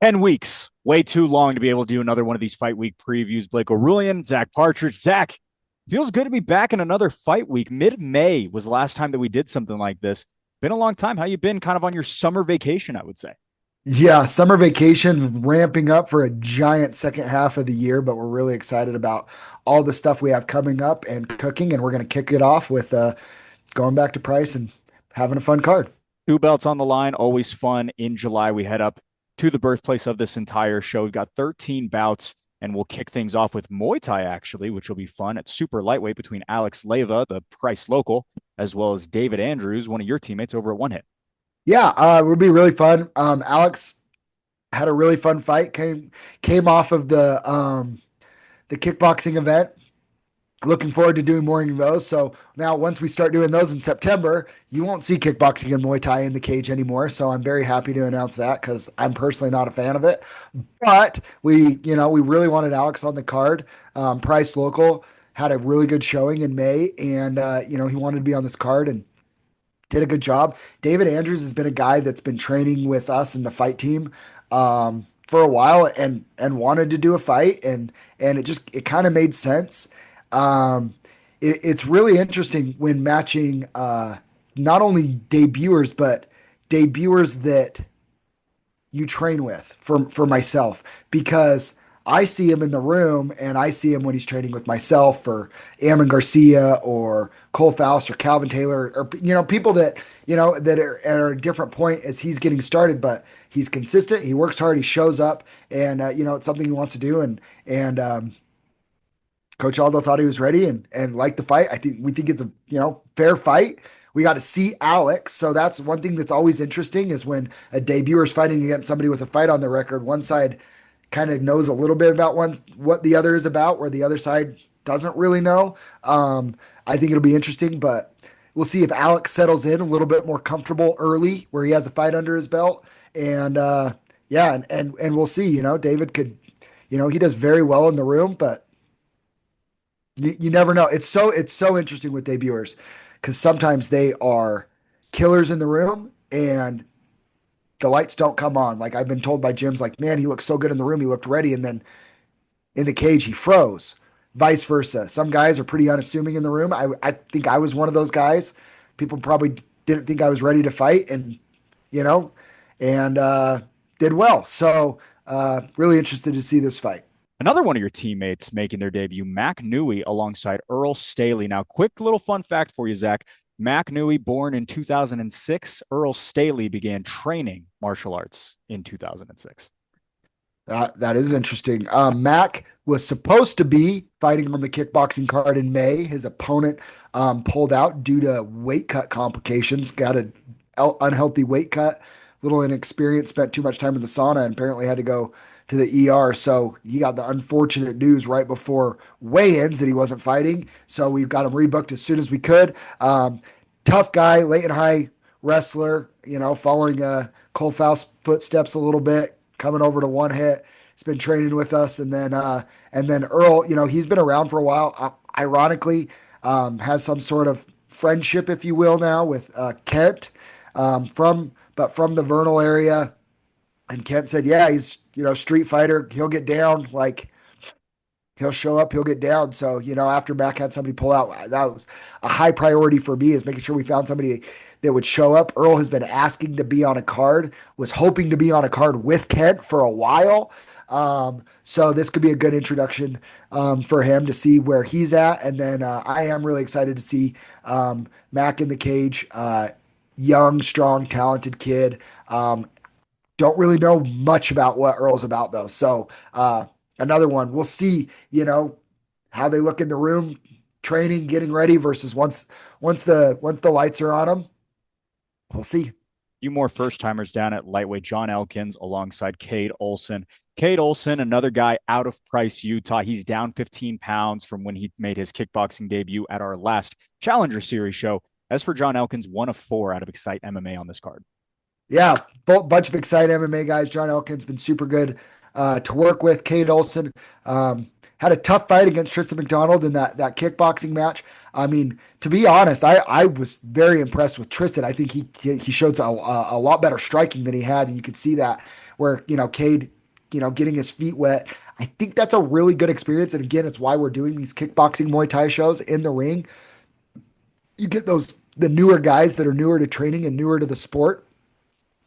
10 weeks, way too long to be able to do another one of these fight week previews. Blake O'Rulian, Zack Partridge. Zach, feels good to be back in another fight week. Mid-May was the last time that we did something like this. Been a long time. How you been kind of on your summer vacation, I would say? Yeah, summer vacation ramping up for a giant second half of the year, but we're really excited about all the stuff we have coming up and cooking, and we're going to kick it off with going back to Price and having a fun card. Two belts on the line, always fun. In July, we head up to the birthplace of this entire show. We've got 13 bouts, and we'll kick things off with Muay Thai, actually, which will be fun at super lightweight between Alex Leyva, the Price local, as well as David Andrews, one of your teammates over at One Hit. Yeah, it would be really fun. Alex had a really fun fight. Came off of the kickboxing event. Looking forward to doing more of those. So now, once we start doing those in September, you won't see kickboxing and Muay Thai in the cage anymore. So I'm very happy to announce that because I'm personally not a fan of it. But we really wanted Alex on the card. Price local had a really good showing in May, and he wanted to be on this card and did a good job. David Andrews has been a guy that's been training with us in the fight team for a while and wanted to do a fight, and it kind of made sense. It's really interesting when matching not only debuters but debuters that you train with for myself because I see him in the room and I see him when he's training with myself or Ammon Garcia or Cole Faust or Calvin Taylor or people that that are at a different point as he's getting started, but he's consistent, he works hard, he shows up, and it's something he wants to do, and Coach Aldo thought he was ready and liked the fight. We think it's a fair fight. We got to see Alex, so that's one thing that's always interesting is when a debuter is fighting against somebody with a fight on the record. One side kind of knows a little bit about what the other is about, where the other side doesn't really know. I think it'll be interesting, but we'll see if Alex settles in a little bit more comfortable early, where he has a fight under his belt, and yeah, and we'll see. David could, he does very well in the room, but you never know. It's so interesting with debuters because sometimes they are killers in the room and the lights don't come on. Like I've been told by gyms, like, man, he looked so good in the room, he looked ready, and then in the cage he froze. Vice versa. Some guys are pretty unassuming in the room. I think I was one of those guys. People probably didn't think I was ready to fight, and you know, and did well. So really interested to see this fight. Another one of your teammates making their debut, Mack Newey, alongside Earl Staley. Now, quick little fun fact for you, Zach. Mack Newey, born in 2006. Earl Staley began training martial arts in 2006. That is interesting. Mack was supposed to be fighting on the kickboxing card in May. His opponent pulled out due to weight cut complications, got an unhealthy weight cut, little inexperienced, spent too much time in the sauna, and apparently had to go to the ER. So he got the unfortunate news right before weigh-ins that he wasn't fighting. So we've got him rebooked as soon as we could. Tough guy, late and high wrestler, following Cole Faust's footsteps a little bit, coming over to One Hit. He's been training with us, and then Earl, he's been around for a while. Ironically, has some sort of friendship, if you will, now with Kent, from the Vernal area. And Kent said, "Yeah, he's street fighter. He'll get down. Like he'll show up. He'll get down." So after Mack had somebody pull out, that was a high priority for me is making sure we found somebody that would show up. Earl has been asking to be on a card, was hoping to be on a card with Kent for a while. So this could be a good introduction for him to see where he's at. And then I am really excited to see Mack in the cage. Young, strong, talented kid. Don't really know much about what Earl's about though. So another one. We'll see, how they look in the room, training, getting ready versus once the lights are on them. We'll see. Few more first timers down at lightweight. John Elkins alongside Cade Olsen. Cade Olsen, another guy out of Price, Utah. He's down 15 pounds from when he made his kickboxing debut at our last Challenger Series show. As for John Elkins, one of four out of Excite MMA on this card. Yeah, bunch of excited MMA guys. John Elkins been super good to work with. Cade Olsen had a tough fight against Tristan McDonald in that kickboxing match. I mean, to be honest, I was very impressed with Tristan. I think he showed a lot better striking than he had, and you could see that where, Cade, getting his feet wet. I think that's a really good experience. And again, it's why we're doing these kickboxing Muay Thai shows in the ring. You get the newer guys that are newer to training and newer to the sport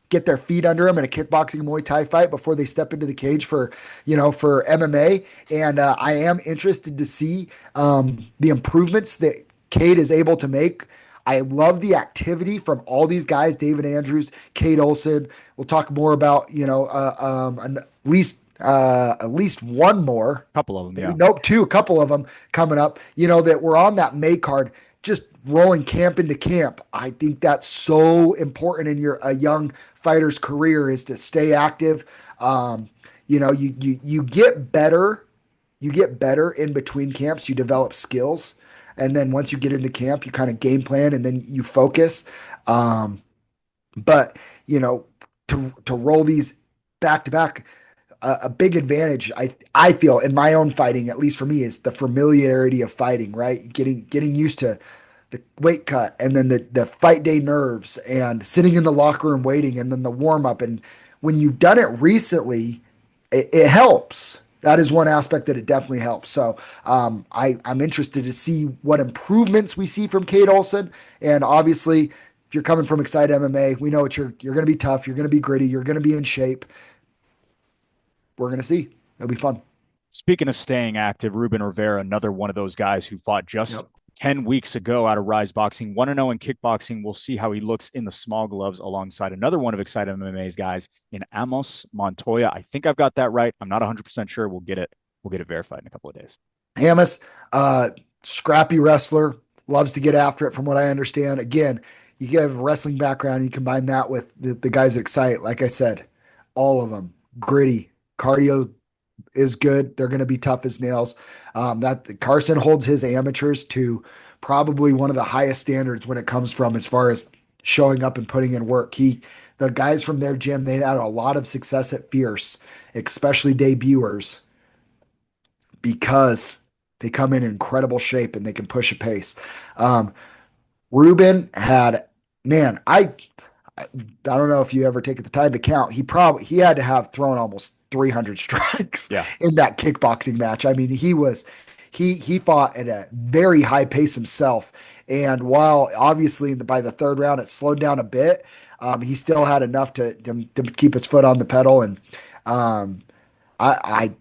get their feet under them in a kickboxing Muay Thai fight before they step into the cage for MMA. And I am interested to see the improvements that Cade is able to make. I love the activity from all these guys, David Andrews, Cade Olsen. We'll talk more about, at least one more. Couple of them, Maybe yeah. nope, two, a couple of them coming up, that we're on that May card, just rolling camp into camp. I think that's so important in a young fighter's career is to stay active. You get better in between camps, you develop skills. And then once you get into camp, you kind of game plan and then you focus. But to roll these back to back, a big advantage I feel in my own fighting, at least for me, is the familiarity of fighting, right? Getting used to the weight cut and then the fight day nerves and sitting in the locker room waiting and then the warm up. And when you've done it recently, it helps. That is one aspect that it definitely helps. So I'm interested to see what improvements we see from Cade Olsen. And obviously, if you're coming from Excite MMA, we know you're going to be tough. You're going to be gritty. You're going to be in shape. We're going to see. It'll be fun. Speaking of staying active, Ruben Rivera, another one of those guys who fought just Yep. 10 weeks ago out of Rise Boxing, 1-0 in kickboxing. We'll see how he looks in the small gloves alongside another one of Excite MMA's guys in Amos Montoya. I think I've got that right. I'm not 100% sure. We'll get it verified in a couple of days. Amos, scrappy wrestler, loves to get after it from what I understand. Again, you have a wrestling background, you combine that with the guys that Excite, like I said, all of them, gritty, cardio is good. They're going to be tough as nails. That Carson holds his amateurs to probably one of the highest standards when it comes from as far as showing up and putting in work. The guys from their gym, they've had a lot of success at Fierce, especially debuters, because they come in incredible shape and they can push a pace. Ruben had, man, I don't know if you ever take the time to count. He had to have thrown almost 300 strikes Yeah. in that kickboxing match. I mean, he fought at a very high pace himself. And while obviously by the third round it slowed down a bit, he still had enough to keep his foot on the pedal. And um, I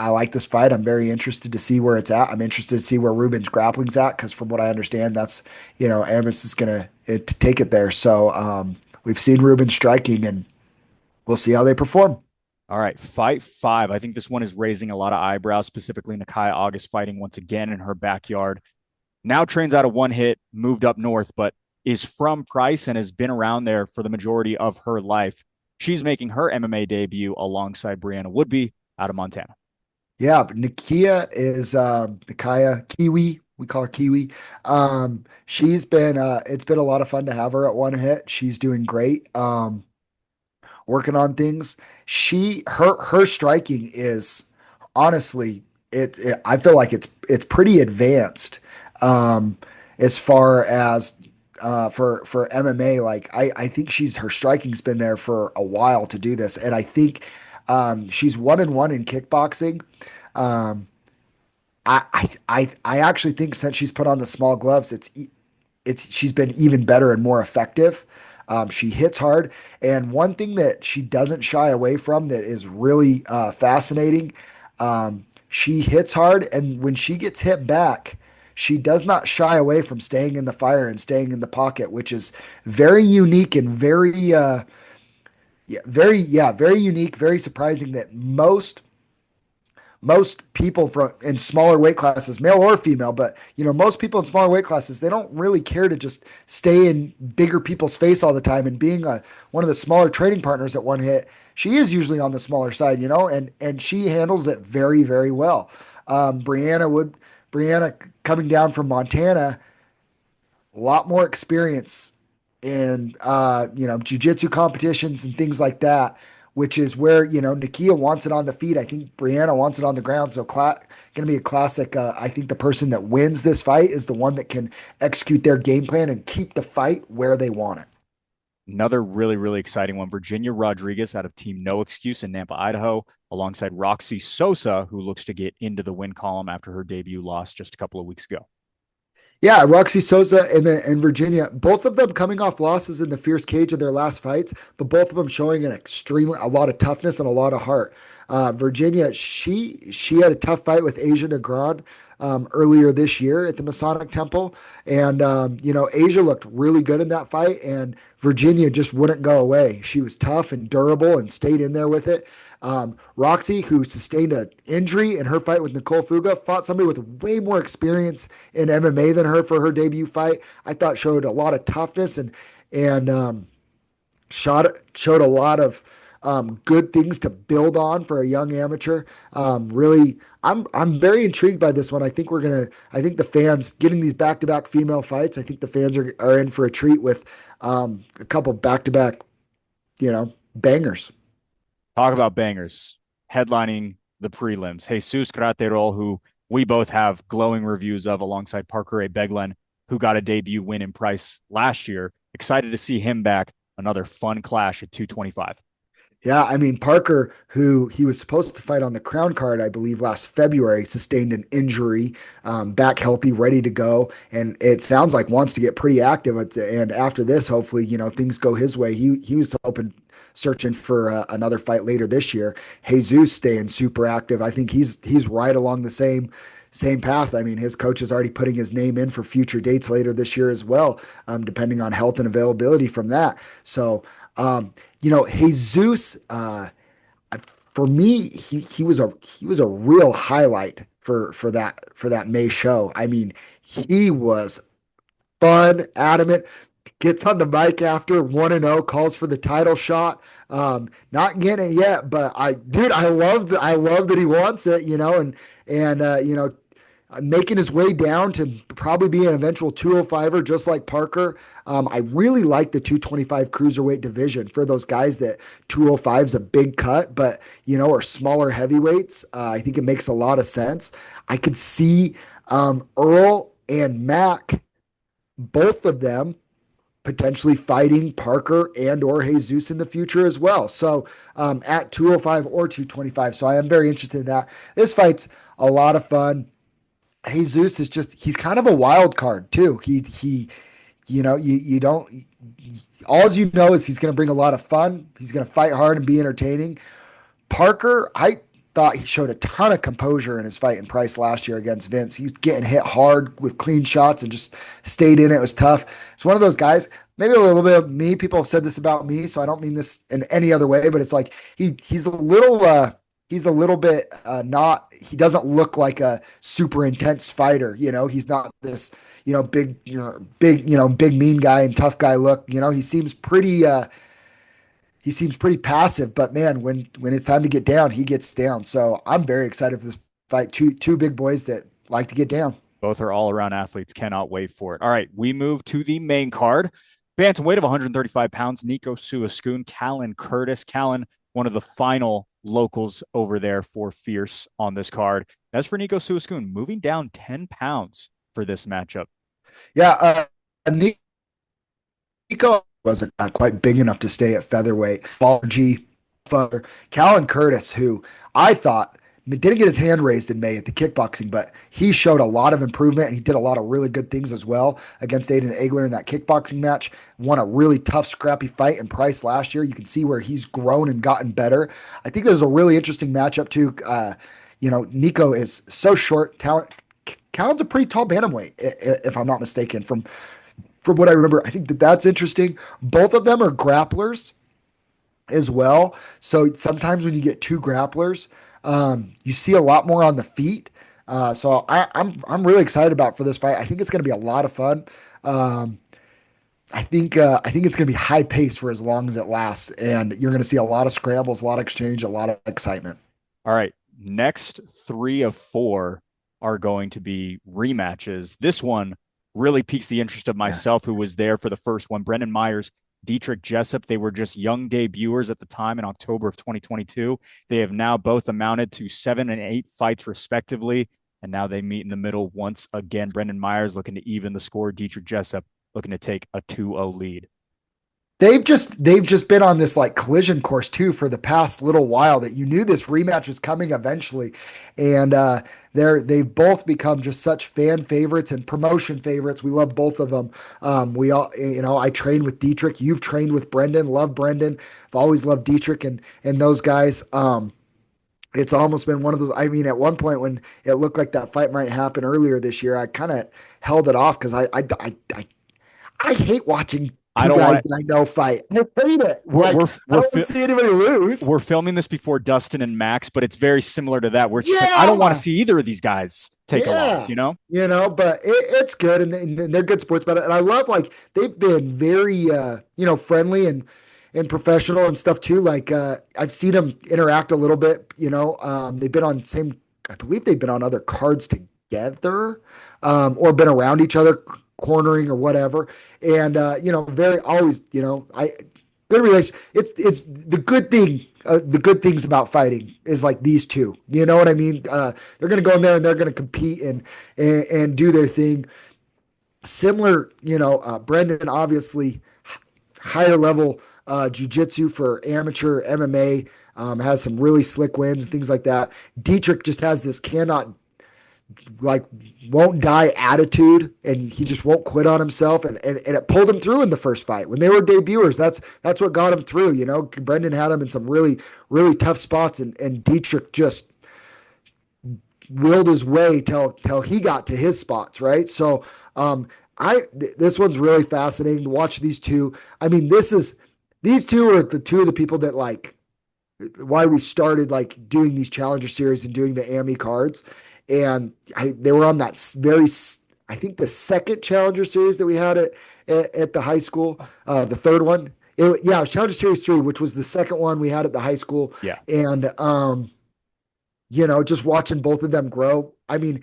like this fight. I'm very interested to see where it's at. I'm interested to see where Ruben's grappling's at because from what I understand, that's Amos is gonna take it there. So we've seen Ruben striking, and we'll see how they perform. All right, fight five. I think this one is raising a lot of eyebrows, specifically Nikia August fighting once again in her backyard. Now trains out of One Hit, moved up north, but is from Price and has been around there for the majority of her life. She's making her MMA debut alongside Brianna Woodby out of Montana. Yeah, but Nikia is Nikia Kiwi. We call her Kiwi. She's been it's been a lot of fun to have her at One Hit. She's doing great. Working on things. Her striking is honestly I feel like it's pretty advanced as far as for MMA. Like I think her striking's been there for a while to do this, and I think she's 1-1 in kickboxing. Um, I actually think since she's put on the small gloves, she's been even better and more effective. She hits hard, and one thing that she doesn't shy away from that is really fascinating. She hits hard, and when she gets hit back, she does not shy away from staying in the fire and staying in the pocket, which is very unique and very unique, very surprising that most people from in smaller weight classes, male or female, but most people in smaller weight classes, they don't really care to just stay in bigger people's face all the time. And being one of the smaller training partners at One Hit, she is usually on the smaller side, and she handles it very, very well. Brianna coming down from Montana, a lot more experience in jiu-jitsu competitions and things like that, which is where Nikia wants it on the feet. I think Brianna wants it on the ground. So going to be a classic. I think the person that wins this fight is the one that can execute their game plan and keep the fight where they want it. Another really, really exciting one. Virginia Rodriguez out of Team No Excuse in Nampa, Idaho, alongside Roxy Sosa, who looks to get into the win column after her debut loss just a couple of weeks ago. Yeah, Roxy Sosa and Virginia, both of them coming off losses in the fierce cage of their last fights, but both of them showing a lot of toughness and a lot of heart. Virginia, she had a tough fight with Asia Negron earlier this year at the Masonic Temple, and Asia looked really good in that fight, and Virginia just wouldn't go away. She was tough and durable and stayed in there with it. Roxy, who sustained an injury in her fight with Nicole Fuga, fought somebody with way more experience in MMA than her for her debut fight. I thought showed a lot of toughness and showed a lot of good things to build on for a young amateur. Really, I'm very intrigued by this one. I think the fans getting these back to back female fights. I think the fans are in for a treat with a couple back to back, bangers. Talk about bangers. Headlining the prelims. Jesus Craterol, who we both have glowing reviews of alongside Parker A. Beglen, who got a debut win in Price last year. Excited to see him back. Another fun clash at 225. Yeah, I mean, Parker, who he was supposed to fight on the crown card, I believe, last February, sustained an injury, back healthy, ready to go. And it sounds like wants to get pretty active. And after this, hopefully, things go his way. He was hoping, searching for another fight later this year. Jesus staying super active. I think he's right along the same path. I mean, his coach is already putting his name in for future dates later this year as well, depending on health and availability from that. So, Jesus, for me, he was a real highlight for that May show. I mean, he was fun, adamant, gets on the mic after 1-0, calls for the title shot. Not getting it yet, but I love that he wants it, and making his way down to probably be an eventual 205er, just like Parker. I really like the 225 cruiserweight division for those guys that 205 is a big cut, but are smaller heavyweights. I think it makes a lot of sense. I could see Earl and Mack, both of them potentially fighting Parker and or Jesus in the future as well. So at 205 or 225. So I am very interested in that. This fight's a lot of fun. Jesus is he's kind of a wild card too. You don't, all you know is he's going to bring a lot of fun. He's going to fight hard and be entertaining. Parker, I thought he showed a ton of composure in his fight in Price last year against Vince. He was getting hit hard with clean shots and just stayed in it. It was tough. It's one of those guys, maybe a little bit of me. People have said this about me, so I don't mean this in any other way, but it's like he's a little bit not, he doesn't look like a super intense fighter. He's not this, big mean guy and tough guy look. He seems pretty passive, but man, when it's time to get down, he gets down. So I'm very excited for this fight. Two big boys that like to get down. Both are all around athletes. Cannot wait for it. All right, we move to the main card. Bantamweight of 135 pounds, Nico Suascoon, Callan Curtis. Callan, one of the final locals over there for Fierce on this card. As for Nico Suascoon, moving down 10 pounds for this matchup. Yeah, Nico wasn't quite big enough to stay at featherweight. Ball G, Father, Callan Curtis, who I thought didn't get his hand raised in May at the kickboxing, but he showed a lot of improvement and he did a lot of really good things as well against Aiden Egler in that kickboxing match. Won a really tough, scrappy fight in Price last year. You can see where he's grown and gotten better. I think there's a really interesting matchup too. Nico is so short. Callan's a pretty tall bantamweight, if I'm not mistaken. From what I remember, I think that's interesting. Both of them are grapplers as well. So sometimes when you get two grapplers, you see a lot more on the feet. So I'm really excited about for this fight. I think it's going to be a lot of fun. I think it's going to be high pace for as long as it lasts, and you're going to see a lot of scrambles, a lot of exchange, a lot of excitement. All right, next 3 of 4 are going to be rematches. This one really piques the interest of myself, who was there for the first one. Brendan Myers, Dietrich Jessup, they were just young debuters at the time in October of 2022. They have now both amounted to 7 and 8 fights respectively, and now they meet in the middle once again. Brendan Myers looking to even the score. Dietrich Jessup looking to take a 2-0 lead. they've just been on this like collision course too for the past little while that you knew this rematch was coming eventually. And they've both become just such fan favorites and promotion favorites. We love both of them. We all, I trained with Dietrich. You've trained with Brendan. Love Brendan. I've always loved Dietrich and those guys. It's almost been one of those. I mean, at one point when it looked like that fight might happen earlier this year, I kind of held it off because I hate watching I two don't guys want that I know fight. I hate it. we're Like, we're I we're don't want to fi- see anybody lose. we're filming this before Dustin and Max, but it's very similar to that where it's just like I don't want to Yeah. see either of these guys take a loss, Yeah. you know? But it's good and they're good sports about it. And I love like they've been very friendly and professional and stuff too. Like I've seen them interact a little bit, they've been on same I believe they've been on other cards together, or been around each other cornering or whatever. And very always, I good relation. It's the good thing. The good things about fighting is like these two. You know what I mean? They're gonna go in there and they're gonna compete and do their thing. Similar, Brendan obviously higher level jujitsu for amateur MMA. Has some really slick wins and things like that. Dietrich just has this cannot like won't die attitude, and he just won't quit on himself, and it pulled him through in the first fight when they were debuters. That's what got him through. Brendan had him in some really really tough spots, and Dietrich just willed his way till he got to his spots, right? So this one's really fascinating to watch these two. I mean, these two are the two of the people that like why we started like doing these challenger series and doing the AMI cards. And they were on that very, I think the second challenger series that we had at the high school, the third one. It was Challenger Series 3, which was the second one we had at the high school. Yeah. And, just watching both of them grow. I mean,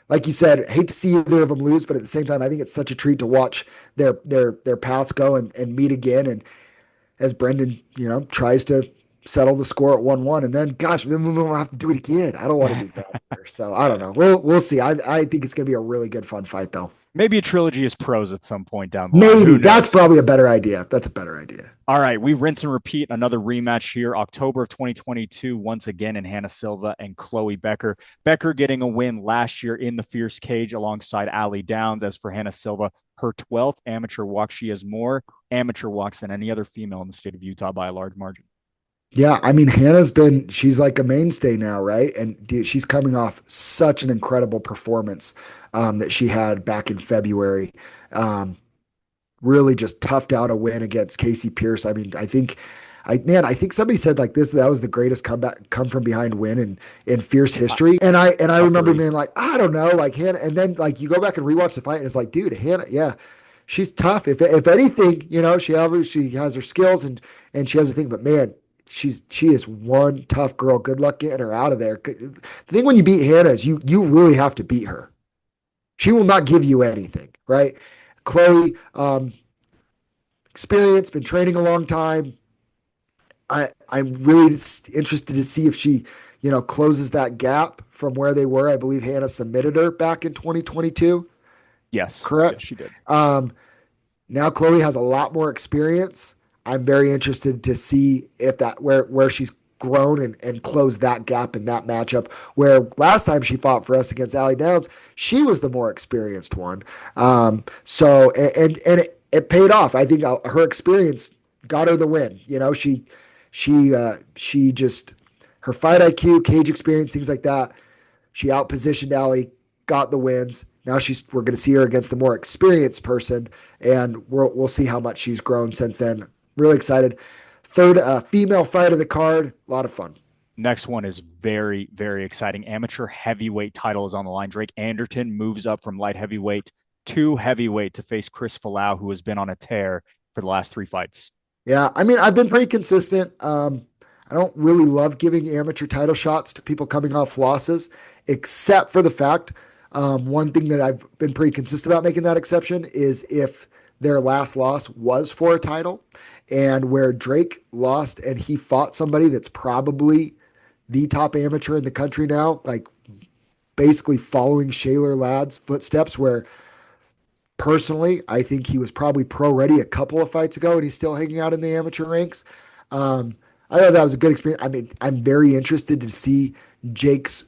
like you said, hate to see either of them lose, but at the same time, I think it's such a treat to watch their paths go and meet again. And as Brendan, tries to settle the score at 1-1, and then gosh, then we'll have to do it again. I don't want to do that either. So I don't know. We'll see. I think it's gonna be a really good fun fight though. Maybe a trilogy is pros at some point down the line. Maybe Who that's knows? probably a better idea. That's a better idea. All right, we rinse and repeat another rematch here, October of 2022, once again in Hannah Silva and Chloe Becker. Becker getting a win last year in the Fierce Cage alongside Allie Downs. As for Hannah Silva, her 12th amateur walk. She has more amateur walks than any other female in the state of Utah by a large margin. Yeah, I mean, she's like a mainstay now, right? And dude, she's coming off such an incredible performance that she had back in February. Um, Really just toughed out a win against Casey Pierce. I mean, I think somebody said like this that was the greatest come from behind win in Fierce history. And I remember Agree. being like, I don't know, like Hannah. And then like you go back and rewatch the fight, and it's like, dude, Hannah, yeah, she's tough. If anything, she has her skills and she has a thing, but man. She is one tough girl. Good luck getting her out of there. The thing when you beat Hannah is you really have to beat her. She will not give you anything, right? Chloe, experience, been training a long time. I'm really interested to see if she, closes that gap from where they were. I believe Hannah submitted her back in 2022. Yes. Yes, Correct. she did. Now Chloe has a lot more experience. I'm very interested to see if that where she's grown and closed that gap in that matchup. Where last time she fought for us against Allie Downs, she was the more experienced one. So it paid off. I think her experience got her the win. She just her fight IQ, cage experience, things like that. She outpositioned Allie, got the wins. Now we're going to see her against the more experienced person, and we'll see how much she's grown since then. Really excited. Third female fight of the card. A lot of fun. Next one is very, very exciting. Amateur heavyweight title is on the line. Drake Anderton moves up from light heavyweight to heavyweight to face Chris Falla, who has been on a tear for the last 3 fights. Yeah, I mean, I've been pretty consistent. I don't really love giving amateur title shots to people coming off losses, except for the fact one thing that I've been pretty consistent about making that exception is if their last loss was for a title, and where Drake lost and he fought somebody that's probably the top amateur in the country now, like basically following Shaler Ladd's footsteps, where Personally, I think he was probably pro ready a couple of fights ago, and he's still hanging out in the amateur ranks. Um, I thought that was a good experience. I mean, I'm very interested to see Drake's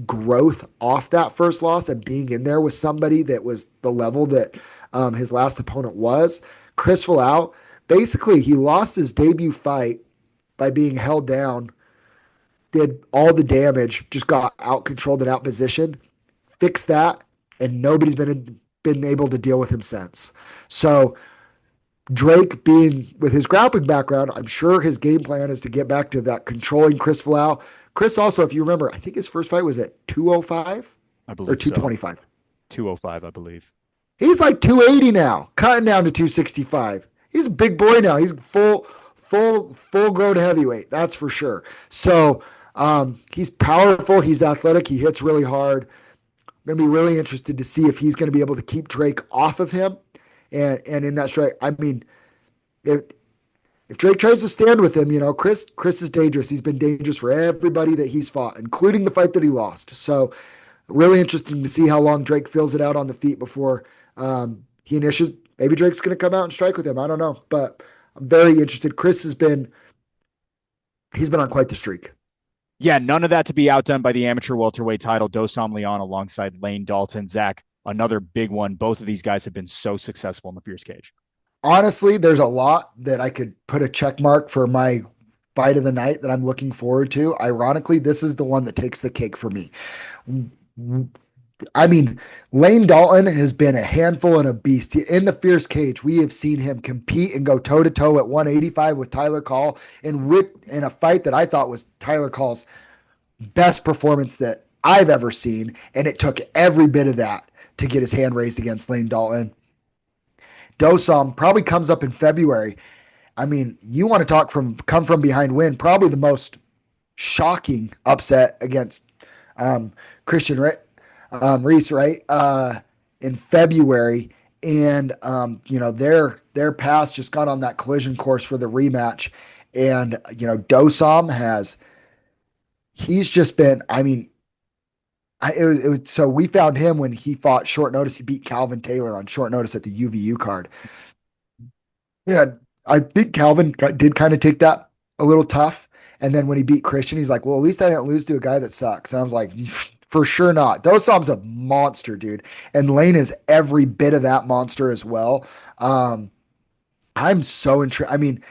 growth off that first loss and being in there with somebody that was the level that his last opponent was. Chris Fallout, basically, he lost his debut fight by being held down, did all the damage, just got out controlled and out positioned. Fixed that, and nobody's been able to deal with him since. So Drake, being with his grappling background, I'm sure his game plan is to get back to that controlling Chris Fallau. Chris also, if you remember, I think his first fight was at 205 I or believe so. 225. 205, I believe. He's like 280 now, cutting down to 265. He's a big boy now. He's full grown heavyweight. That's for sure. So he's powerful. He's athletic. He hits really hard. I'm going to be really interested to see if he's going to be able to keep Drake off of him. And in that strike, I mean, if if Drake tries to stand with him, Chris is dangerous. He's been dangerous for everybody that he's fought, including the fight that he lost. So really interesting to see how long Drake fills it out on the feet before he initiates. Maybe Drake's going to come out and strike with him. I don't know, but I'm very interested. Chris he's been on quite the streak. Yeah, none of that to be outdone by the amateur welterweight title. Dosam Leon alongside Lane Dalton. Zach, another big one. Both of these guys have been so successful in the Fierce Cage. Honestly, there's a lot that I could put a check mark for my fight of the night that I'm looking forward to. Ironically, this is the one that takes the cake for me. I mean, Lane Dalton has been a handful and a beast. In the Fierce Cage, we have seen him compete and go toe to toe at 185 with Tyler Call in a fight that I thought was Tyler Call's best performance that I've ever seen. And it took every bit of that to get his hand raised against Lane Dalton. Dosam probably comes up in February. I mean, you want to come from behind win, probably the most shocking upset against Christian Reese, right? In February. And their paths just got on that collision course for the rematch. And Dosam he's just been, I mean, so we found him when he fought short notice. He beat Calvin Taylor on short notice at the UVU card. Yeah, I think did kind of take that a little tough. And then when he beat Christian, he's like, well, at least I didn't lose to a guy that sucks. And I was like, for sure not. Dosam's a monster, dude. And Lane is every bit of that monster as well. I'm so intrigued. I mean,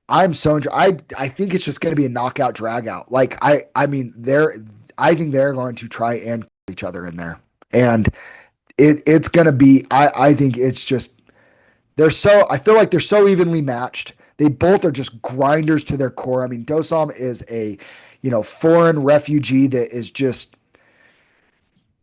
I think it's just going to be a knockout drag out. Like I mean, I think they're going to try and kill each other in there. And it's going to be, I think it's just, I feel like they're so evenly matched. They both are just grinders to their core. I mean, Dosam is a, foreign refugee that is just,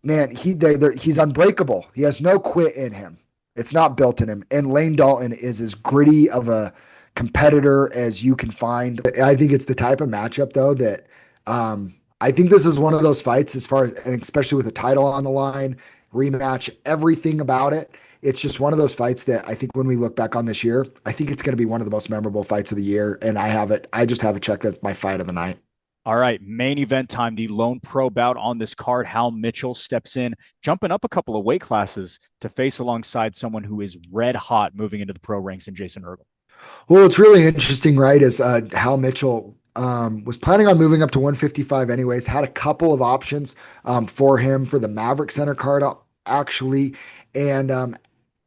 man, he's unbreakable. He has no quit in him. It's not built in him. And Lane Dalton is as gritty of a competitor as you can find. I think it's the type of matchup though that I think this is one of those fights as far as, and especially with a title on the line, rematch, everything about it. It's just one of those fights that I think when we look back on this year, I think it's going to be one of the most memorable fights of the year. And I just have it checked as my fight of the night. All right, main event time. The lone pro bout on this card. Hal Mitchell steps in, jumping up a couple of weight classes to face alongside someone who is red hot moving into the pro ranks in Jason Urgle. Well, it's really interesting, right? Is Hal Mitchell was planning on moving up to 155 anyways, had a couple of options for him for the Maverick Center card, actually. And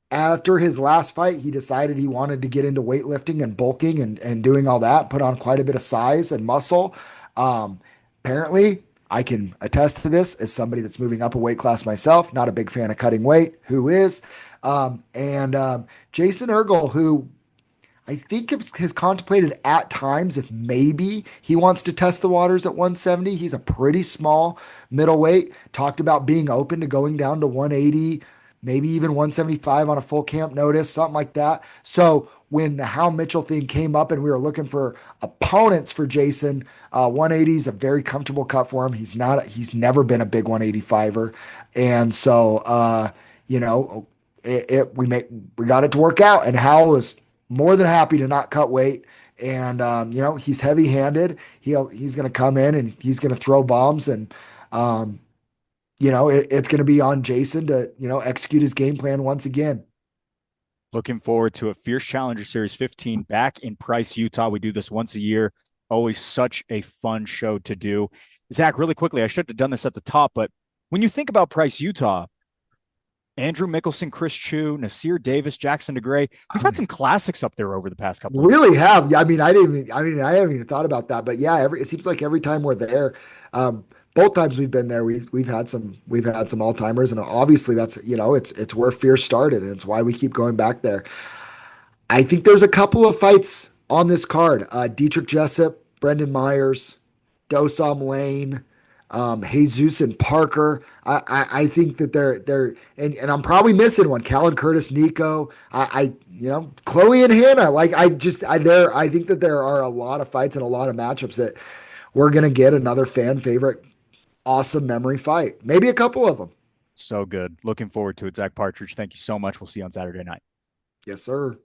after his last fight, he decided he wanted to get into weightlifting and bulking and doing all that, put on quite a bit of size and muscle. Apparently, I can attest to this as somebody that's moving up a weight class myself, not a big fan of cutting weight, who is. Jason Urgle, who I think has contemplated at times if maybe he wants to test the waters at 170. He's a pretty small middleweight. Talked about being open to going down to 180, maybe even 175 on a full camp notice, something like that. So when the Hal Mitchell thing came up and we were looking for opponents for Jason, 180 is a very comfortable cut for him. He's never been a big 185er. And so, we got it to work out, and Hal was more than happy to not cut weight. And, he's heavy handed. He's going to come in and he's going to throw bombs. And, it's going to be on Jason to, execute his game plan once again. Looking forward to a Fierce Challenger Series 15 back in Price, Utah. We do this once a year. Always such a fun show to do. Zach, really quickly, I should have done this at the top, but when you think about Price, Utah, Andrew Mickelson, Chris Chu, Nasir Davis, Jackson DeGray, we've had some classics up there over the past couple of years. Really have. Yeah, I haven't even thought about that. But yeah, it seems like every time we're there, um, both times we've been there, we've had some all timers, and obviously that's it's where Fear started, and it's why we keep going back there. I think there's a couple of fights on this card. Dietrich Jessup, Brendan Myers, Dosam Lane, Jesus and Parker. I think that they're and I'm probably missing one. Callan Curtis, Nico. Chloe and Hannah. I think that there are a lot of fights and a lot of matchups that we're gonna get another fan favorite, awesome memory fight. Maybe a couple of them. So good. Looking forward to it. Zack Partridge, thank you so much. We'll see you on Saturday night. Yes, sir.